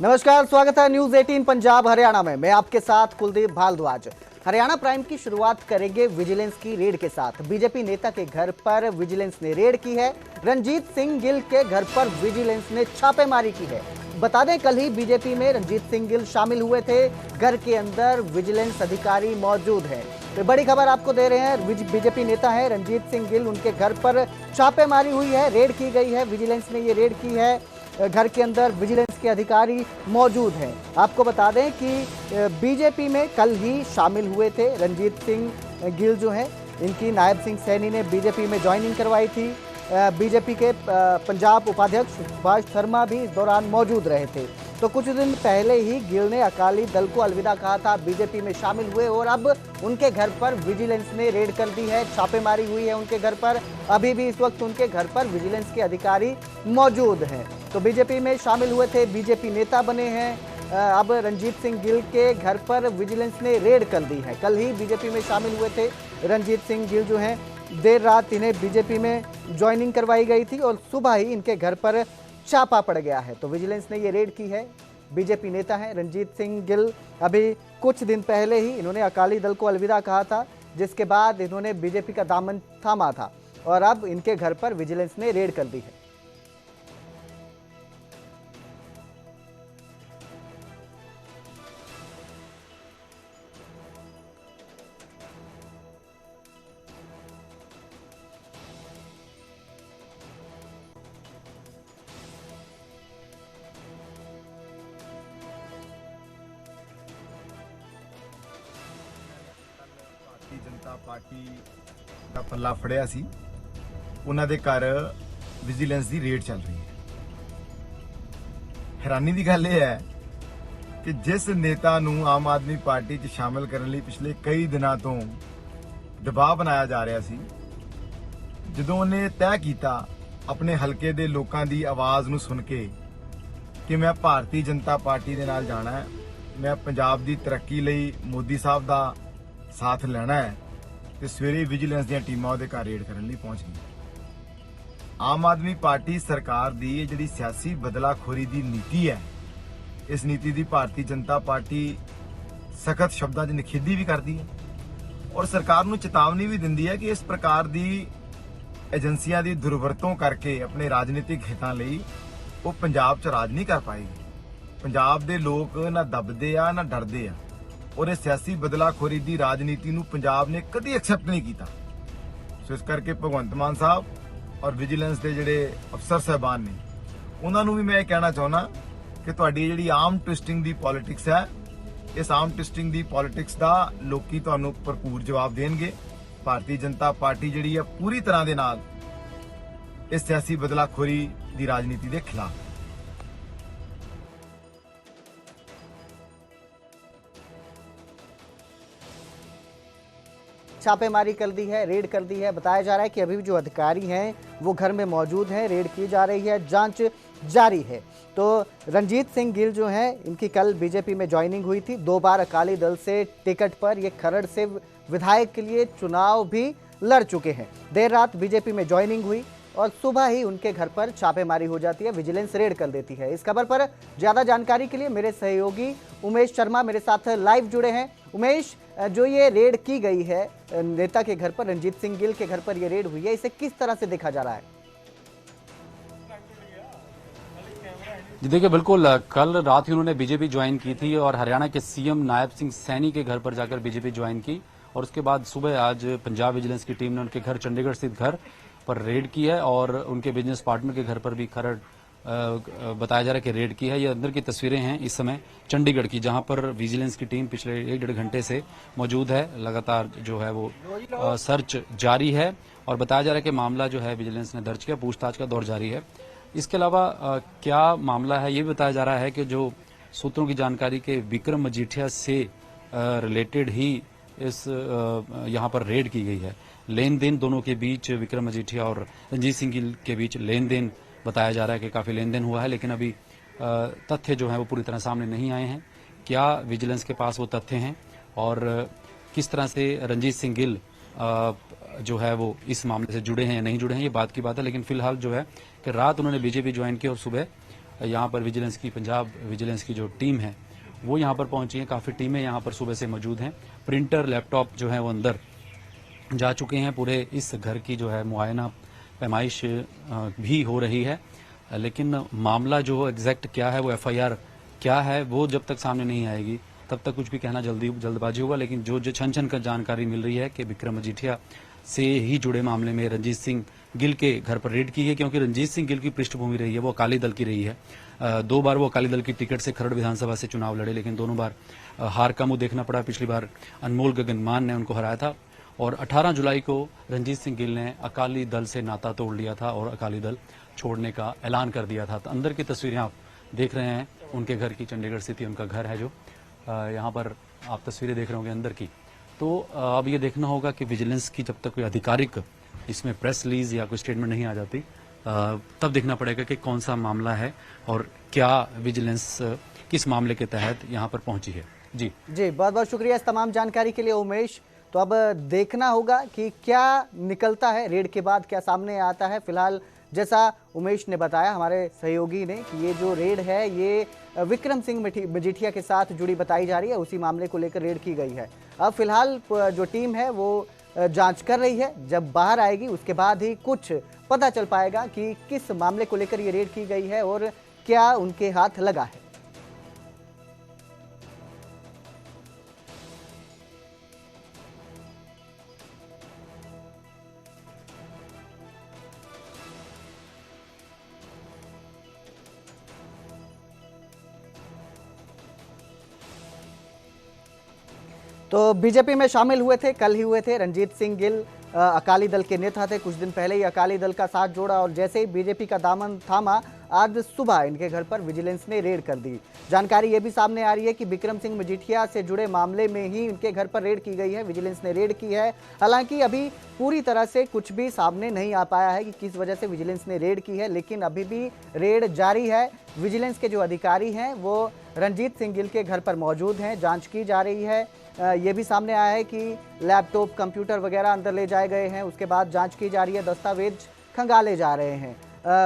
नमस्कार, स्वागत है न्यूज 18 पंजाब हरियाणा में। मैं आपके साथ कुलदीप भारद्वाज। हरियाणा प्राइम की शुरुआत करेंगे विजिलेंस की रेड के साथ। बीजेपी नेता के घर पर विजिलेंस ने रेड की है। रणजीत सिंह गिल के घर पर विजिलेंस ने छापेमारी की है। बता दें, कल ही बीजेपी में रणजीत सिंह गिल शामिल हुए थे। घर के अंदर विजिलेंस अधिकारी मौजूद है। तो बड़ी खबर आपको दे रहे हैं, बीजेपी नेता है रणजीत सिंह गिल, उनके घर पर छापेमारी हुई है, रेड की गई है। विजिलेंस ने ये रेड की है। घर के अंदर विजिलेंस के अधिकारी मौजूद हैं। आपको बता दें कि बीजेपी में कल ही शामिल हुए थे रणजीत सिंह गिल जो हैं, इनकी नायब सिंह सैनी ने बीजेपी में ज्वाइनिंग करवाई थी। बीजेपी के पंजाब उपाध्यक्ष सुभाष शर्मा भी इस दौरान मौजूद रहे थे। तो कुछ दिन पहले ही गिल ने अकाली दल को अलविदा कहा था, बीजेपी में शामिल हुए और अब उनके घर पर विजिलेंस ने रेड कर दी है, छापेमारी हुई है उनके घर पर। अभी भी इस वक्त उनके घर पर विजिलेंस के अधिकारी मौजूद हैं। तो बीजेपी में शामिल हुए थे, बीजेपी नेता बने हैं। अब रणजीत सिंह गिल के घर पर विजिलेंस ने रेड कर दी है। कल ही बीजेपी में शामिल हुए थे रणजीत सिंह गिल जो हैं, देर रात इन्हें बीजेपी में ज्वाइनिंग करवाई गई थी और सुबह ही इनके घर पर छापा पड़ गया है। तो विजिलेंस ने ये रेड की है। बीजेपी नेता हैं रणजीत सिंह गिल। अभी कुछ दिन पहले ही इन्होंने अकाली दल को अलविदा कहा था, जिसके बाद इन्होंने बीजेपी का दामन थामा था और अब इनके घर पर विजिलेंस ने रेड कर दी है। जनता पार्टी का पल्ला फड़िया सी, उन्हां दे घर विजिलेंस की रेड चल रही है। हैरानी की गल यह है कि जिस नेता नूं आम आदमी पार्टी च शामिल करने लई पिछले कई दिनों तो दबाव बनाया जा रहा सी, जदों उन्हें तय किया अपने हलके दे लोकां दी आवाज़ नूं सुन के कि मैं भारतीय जनता पार्टी दे नाल जाना है, मैं पंजाब दी तरक्की लई मोदी साहब दा साथ लेना है, तो सवेरे विजिलेंस दी टीमां उहदे घर रेड करने लई पहुंच गई। आम आदमी पार्टी सरकार दी जिहड़ी सियासी बदलाखोरी दी नीति है, इस नीति दी भारतीय जनता पार्टी सख्त शब्दां 'च निखेधी भी करती है और सरकार नूं चेतावनी भी दिंदी है कि इस प्रकार दी एजेंसियां दी दुरवरतों करके अपने राजनीतिक हितां लई वो पंजाब च राज नहीं कर पाएगी। पंजाब दे लोग ना दबदे आ ना डरदे आ और इस सियासी बदलाखोरी दी राजनीति नूं पंजाब ने कदी एक्सेप्ट नहीं किया। सो इस करके भगवंत मान साहब और विजिलेंस के जिहड़े अफसर साहबान ने, उन्हां नूं भी मैं कहना चाहुंदा कि तुहाडी जिहड़ी आम ट्विस्टिंग दी पॉलिटिक्स है, इस आम ट्विस्टिंग दी पॉलिटिक्स का लोकी तुहानूं भरपूर जवाब देणगे। भारतीय जनता पार्टी जिहड़ी है पूरी तरह दे नाल इस सियासी बदलाखोरी दी राजनीति के खिलाफ। छापेमारी कर दी है, रेड कर दी है। बताया जा रहा है कि अभी भी जो अधिकारी हैं वो घर में मौजूद हैं, रेड की जा रही है, जांच जारी है। तो रणजीत सिंह गिल जो हैं, इनकी कल बीजेपी में ज्वाइनिंग हुई थी। 2 बार अकाली दल से टिकट पर ये खरड़ से विधायक के लिए चुनाव भी लड़ चुके हैं। देर रात बीजेपी में ज्वाइनिंग हुई और सुबह ही उनके घर पर छापेमारी हो जाती है, विजिलेंस रेड कर देती है। इस खबर पर ज्यादा जानकारी के लिए मेरे सहयोगी उमेश शर्मा मेरे साथ लाइव जुड़े हैं। उमेश, जो ये रेड की गई है नेता के घर पर, रणजीत सिंह गिल के घर पर ये रेड हुई है, इसे किस तरह से देखा जा रहा है? जी देखिए, बिल्कुल कल रात ही उन्होंने बीजेपी ज्वाइन की थी और हरियाणा के सीएम नायब सिंह सैनी के घर पर जाकर बीजेपी ज्वाइन की और उसके बाद सुबह आज पंजाब विजिलेंस की टीम ने उनके घर, चंडीगढ़ स्थित घर पर रेड की है और उनके बिजनेस पार्टनर के घर पर भी खरड़ बताया जा रहा है कि रेड की है। ये अंदर की तस्वीरें हैं इस समय चंडीगढ़ की, जहां पर विजिलेंस की टीम पिछले 1-1.5 घंटे से मौजूद है। लगातार जो है वो सर्च जारी है और बताया जा रहा है कि मामला जो है विजिलेंस ने दर्ज किया, पूछताछ का दौर जारी है। इसके अलावा क्या मामला है ये भी बताया जा रहा है कि जो सूत्रों की जानकारी के विक्रम मजीठिया से रिलेटेड ही इस यहाँ पर रेड की गई है। लेन देन दोनों के बीच, विक्रम मजीठिया और रणजीत सिंह गिल के बीच लेन देन बताया जा रहा है कि काफ़ी लेन देन हुआ है, लेकिन अभी तथ्य जो है वो पूरी तरह सामने नहीं आए हैं। क्या विजिलेंस के पास वो तथ्य हैं और किस तरह से रणजीत सिंह गिल जो है वो इस मामले से जुड़े हैं या नहीं जुड़े हैं, ये बात की बात है। लेकिन फिलहाल जो है कि रात उन्होंने बीजेपी ज्वाइन की और सुबह यहाँ पर विजिलेंस की, पंजाब विजिलेंस की जो टीम है वो यहाँ पर पहुंची है। काफ़ी टीमें यहाँ पर सुबह से मौजूद हैं। प्रिंटर, लैपटॉप जो है वो अंदर जा चुके हैं। पूरे इस घर की जो है मुआयना पैमाइश भी हो रही है, लेकिन मामला जो एग्जैक्ट क्या है, वो एफआईआर क्या है, वो जब तक सामने नहीं आएगी तब तक कुछ भी कहना जल्दबाजी होगा। लेकिन जो छन का जानकारी मिल रही है कि विक्रम मजीठिया से ही जुड़े मामले में रंजीत सिंह गिल के घर पर रेड की है, क्योंकि रंजीत सिंह गिल की पृष्ठभूमि रही है, वो अकाली दल की रही है। 2 बार वो अकाली दल की टिकट से खरड़ विधानसभा से चुनाव लड़े, लेकिन दोनों बार हार का मुंह देखना पड़ा। पिछली बार अनमोल गगन मान ने उनको हराया था और 18 जुलाई को रंजीत सिंह गिल ने अकाली दल से नाता तोड़ लिया था और अकाली दल छोड़ने का ऐलान कर दिया था। तो अंदर की तस्वीरें आप देख रहे हैं उनके घर की, चंडीगढ़ स्थित उनका घर है जो यहाँ पर आप तस्वीरें देख रहे होंगे अंदर की। तो अब ये देखना होगा कि विजिलेंस की जब तक कोई आधिकारिक इसमें प्रेस रिलीज या कोई स्टेटमेंट नहीं आ जाती तब देखना पड़ेगा कि कौन सा मामला है और क्या विजिलेंस किस मामले के तहत यहाँ पर पहुंची है। जी बहुत बहुत शुक्रिया इस तमाम जानकारी के लिए उमेश। तो अब देखना होगा कि क्या निकलता है रेड के बाद, क्या सामने आता है। फिलहाल जैसा उमेश ने बताया हमारे सहयोगी ने कि ये जो रेड है ये विक्रम सिंह मजीठिया के साथ जुड़ी बताई जा रही है, उसी मामले को लेकर रेड की गई है। अब फिलहाल जो टीम है वो जांच कर रही है, जब बाहर आएगी उसके बाद ही कुछ पता चल पाएगा कि किस मामले को लेकर ये रेड की गई है और क्या उनके हाथ लगा है। तो बीजेपी में शामिल हुए थे, कल ही हुए थे। रंजीत सिंह गिल अकाली दल के नेता थे, कुछ दिन पहले ही अकाली दल का साथ जोड़ा और जैसे ही बीजेपी का दामन थामा, आज सुबह इनके घर पर विजिलेंस ने रेड कर दी। जानकारी ये भी सामने आ रही है कि विक्रम सिंह मजीठिया से जुड़े मामले में ही इनके घर पर रेड की गई है, विजिलेंस ने रेड की है। हालांकि अभी पूरी तरह से कुछ भी सामने नहीं आ पाया है कि किस वजह से विजिलेंस ने रेड की है, लेकिन अभी भी रेड जारी है। विजिलेंस के जो अधिकारी हैं वो रंजीत सिंह गिल के घर पर मौजूद हैं, जांच की जा रही है। ये भी सामने आया है कि लैपटॉप, कंप्यूटर वगैरह अंदर ले जाए गए हैं, उसके बाद जांच की जा रही है, दस्तावेज खंगाले जा रहे हैं।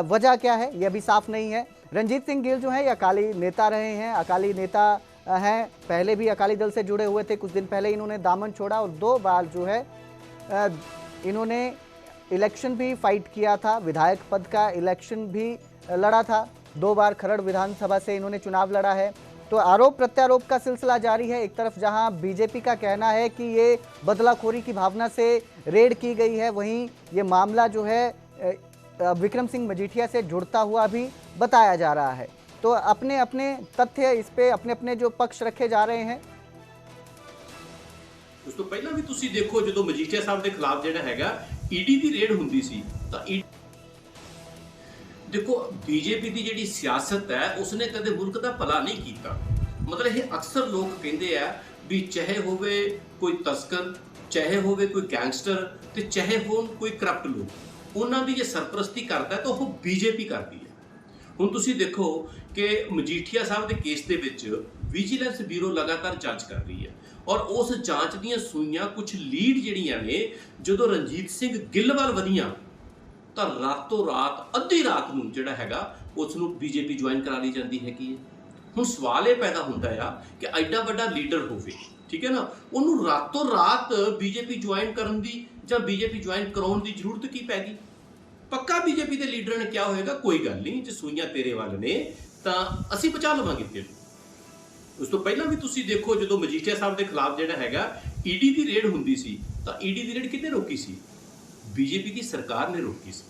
वजह क्या है ये भी साफ नहीं है। रंजीत सिंह गिल जो है ये अकाली नेता रहे हैं, अकाली नेता हैं, पहले भी अकाली दल से जुड़े हुए थे। कुछ दिन पहले इन्होंने दामन छोड़ा और 2 बार जो है इन्होंने इलेक्शन भी फाइट किया था, विधायक पद का इलेक्शन भी लड़ा था। 2 बार खरड़ विधानसभा से इन्होंने चुनाव लड़ा है। तो आरोप प्रत्यारोप का सिलसिला जारी है। एक तरफ जहां बीजेपी का कहना है कि ये बदलाखोरी की भावना से रेड की गई है, वहीं ये मामला जो है विक्रम सिंह मजीठिया से जुड़ता हुआ भी बताया जा रहा है। तो अपने अपने तथ्य इस पे अपने अपने जो पक्ष रखे जा रहे हैं। ਉਸ ਤੋਂ ਪਹਿਲਾਂ ਵੀ ਤੁਸੀਂ ਦੇਖੋ ਜਦੋਂ ਮਜੀਠੀਆ ਸਾਹਿਬ ਦੇ ਖਿਲਾਫ ਜਿਹੜਾ ਹੈਗਾ ਈਡੀ ਦੀ ਰੇਡ ਹੁੰਦੀ ਸੀ ਤਾਂ देखो बीजेपी की जी सियासत है उसने कदे मुल्क का भला नहीं किया। मतलब ये अक्सर लोग कहते हैं भी चाहे होवे कोई तस्कर, चाहे होवे कोई गैंगस्टर, तो चाहे हो कोई करप्ट लोग, उन्होंने की जो सरपरस्ती करता है तो वह बीजेपी करती है। हुण तुसीं देखो कि मजीठिया साहब के केस के विच विजिलेंस ब्यूरो लगातार जांच कर रही है और उस जांच दीयां सूइयां कुछ लीड जिहड़ियां ने जदों रंजीत सिंह गिल वाल वधियां तो रातों रात अद्धी रात नूं जिहड़ा हैगा उसनूं बीजेपी ज्वाइन करा ली जाती हैगी है। हुण सवाल ये पैदा होंदा है कि एडा वड्डा लीडर होवे, ठीक है ना, उन्होंने रातों रात बीजेपी ज्वाइन करन दी जां बीजेपी ज्वाइन कराउण दी जरूरत की पै गई। पक्का बीजेपी के लीडर ने क्या होएगा, कोई गल नहीं, जे सूइयां तेरे वाल ने तां असीं बचा लवांगे तेनूं। उस तो पहलां भी तुसीं देखो जदों मजीठिया साहब के खिलाफ जिहड़ा हैगा ईडी की रेड हुंदी सी तां ईडी की रेड किहने रोकी सी, बीजेपी की सरकार ने रोकी सी।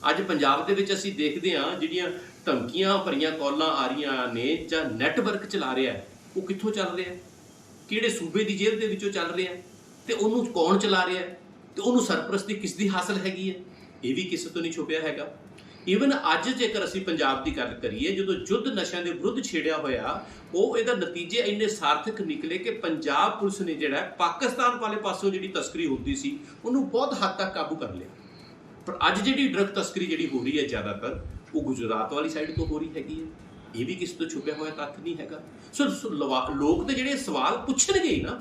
अज पंजाब दे विच असीं देखदे हां जिहड़ियां धमकियां भरियां कॉलां आ रहीआं ने जां नैटवर्क चला रहा है वो कित्थों चल रहा है, किहड़े सूबे की जेल दे विचों चल रहा है, ते उहनूं कौन चला रहा है, ते उहनूं सरपरस्ती किस दी हासिल हैगी है, ये भी किसी तो नहीं छुपिया हैगा। ईवन अज जेकर असीं पंजाब की गल करिए जदों युद्ध नशा के विरुद्ध छेड़िया होया वो इहदा नतीजे इन्ने सार्थक निकले कि पंजाब पुलिस ने जिहड़ा पाकिस्तान वाले पासों जिहड़ी तस्करी होंदी सी उहनूं बहुत हद तक काबू कर लिया। पर अज जिहड़ी ड्रग तस्करी जिहड़ी हो रही है ज़्यादातर वो गुजरात वाली साइड तो हो रही हैगी है, ये भी किसी तो छुपिया होया तत्थ नहीं हैगा। सो लोग तो जिहड़े सवाल पुछणगे ही ना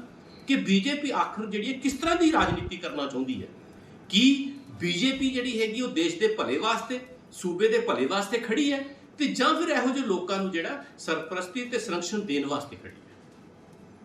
कि बीजेपी आखिर जिहड़ी किस तरह की राजनीति करना चाहुंदी है, कि बीजेपी जिहड़ी हैगी वो देश के भले वास्ते सूबे के भले वास्ते खड़ी है ਤੇ ਜਾਂ ਫਿਰ ਇਹੋ ਜਿਹੇ ਲੋਕਾਂ ਨੂੰ ਜਿਹੜਾ ਸਰਪ੍ਰਸਤੀ ਤੇ ਸੰਰਕਸ਼ਣ ਦੇਣ ਵਾਸਤੇ ਖੜੀ ਹੈ।